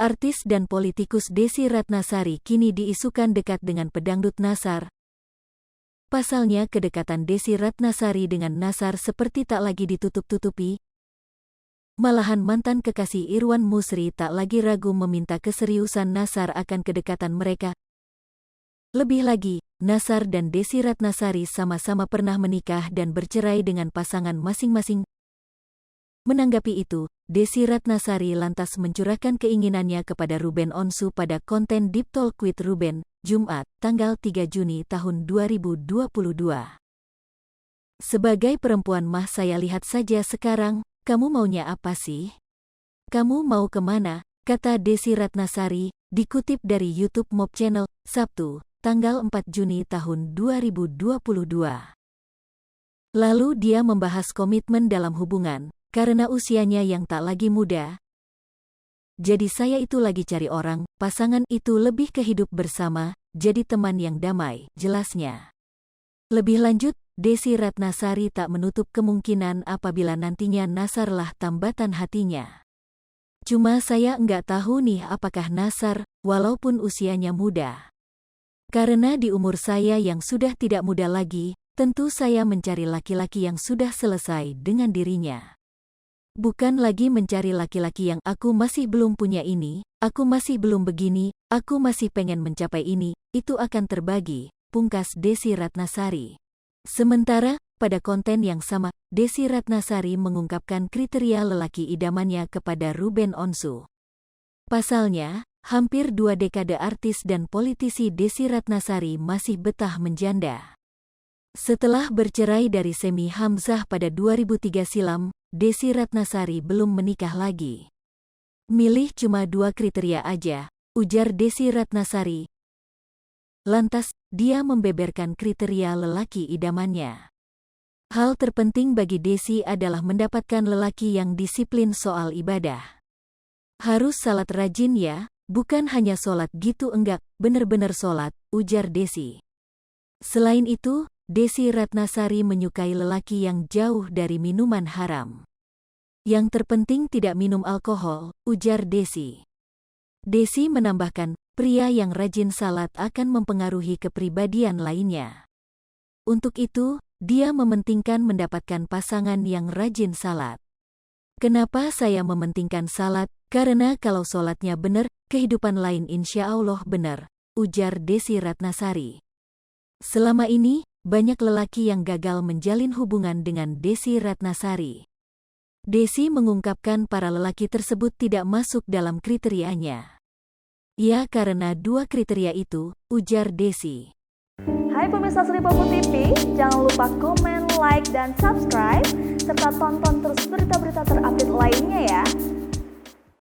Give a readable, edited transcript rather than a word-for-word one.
Artis dan politikus Desy Ratnasari kini diisukan dekat dengan pedangdut Nassar. Pasalnya kedekatan Desy Ratnasari dengan Nassar seperti tak lagi ditutup-tutupi. Malahan mantan kekasih Irwan Musri tak lagi ragu meminta keseriusan Nassar akan kedekatan mereka. Lebih lagi, Nassar dan Desy Ratnasari sama-sama pernah menikah dan bercerai dengan pasangan masing-masing. Menanggapi itu, Desy Ratnasari lantas mencurahkan keinginannya kepada Ruben Onsu pada konten Deep Talk with Ruben, Jumat, tanggal 3 Juni tahun 2022. Sebagai perempuan mah saya lihat saja sekarang, kamu maunya apa sih? Kamu mau kemana? Kata Desy Ratnasari, dikutip dari YouTube Mob Channel, Sabtu, tanggal 4 Juni tahun 2022. Lalu dia membahas komitmen dalam hubungan. Karena usianya yang tak lagi muda, jadi saya itu lagi cari orang, pasangan itu lebih ke hidup bersama, jadi teman yang damai, jelasnya. Lebih lanjut, Desy Ratnasari tak menutup kemungkinan apabila nantinya Nassar lah tambatan hatinya. Cuma saya enggak tahu nih apakah Nassar, walaupun usianya muda. Karena di umur saya yang sudah tidak muda lagi, tentu saya mencari laki-laki yang sudah selesai dengan dirinya. Bukan lagi mencari laki-laki yang aku masih belum punya ini, aku masih belum begini, aku masih pengen mencapai ini, itu akan terbagi, pungkas Desy Ratnasari. Sementara, pada konten yang sama, Desy Ratnasari mengungkapkan kriteria lelaki idamannya kepada Ruben Onsu. Pasalnya, hampir 2 dekade artis dan politisi Desy Ratnasari masih betah menjanda. Setelah bercerai dari Semi Hamzah pada 2003 silam, Desy Ratnasari belum menikah lagi. Milih cuma 2 kriteria aja, ujar Desy Ratnasari. Lantas, dia membeberkan kriteria lelaki idamannya. Hal terpenting bagi Desy adalah mendapatkan lelaki yang disiplin soal ibadah. Harus salat rajin ya, bukan hanya sholat gitu enggak, bener-bener sholat, ujar Desy. Selain itu, Desy Ratnasari menyukai lelaki yang jauh dari minuman haram. Yang terpenting tidak minum alkohol, ujar Desy. Desy menambahkan, pria yang rajin salat akan mempengaruhi kepribadian lainnya. Untuk itu, dia mementingkan mendapatkan pasangan yang rajin salat. Kenapa saya mementingkan salat? Karena kalau salatnya benar, kehidupan lain insya Allah benar, ujar Desy Ratnasari. Selama ini, banyak lelaki yang gagal menjalin hubungan dengan Desy Ratnasari. Desy mengungkapkan para lelaki tersebut tidak masuk dalam kriterianya. Ya karena 2 kriteria itu, ujar Desy. Hai pemirsa Sri Popo TV, jangan lupa komen, like, dan subscribe, serta tonton terus berita-berita terupdate lainnya ya.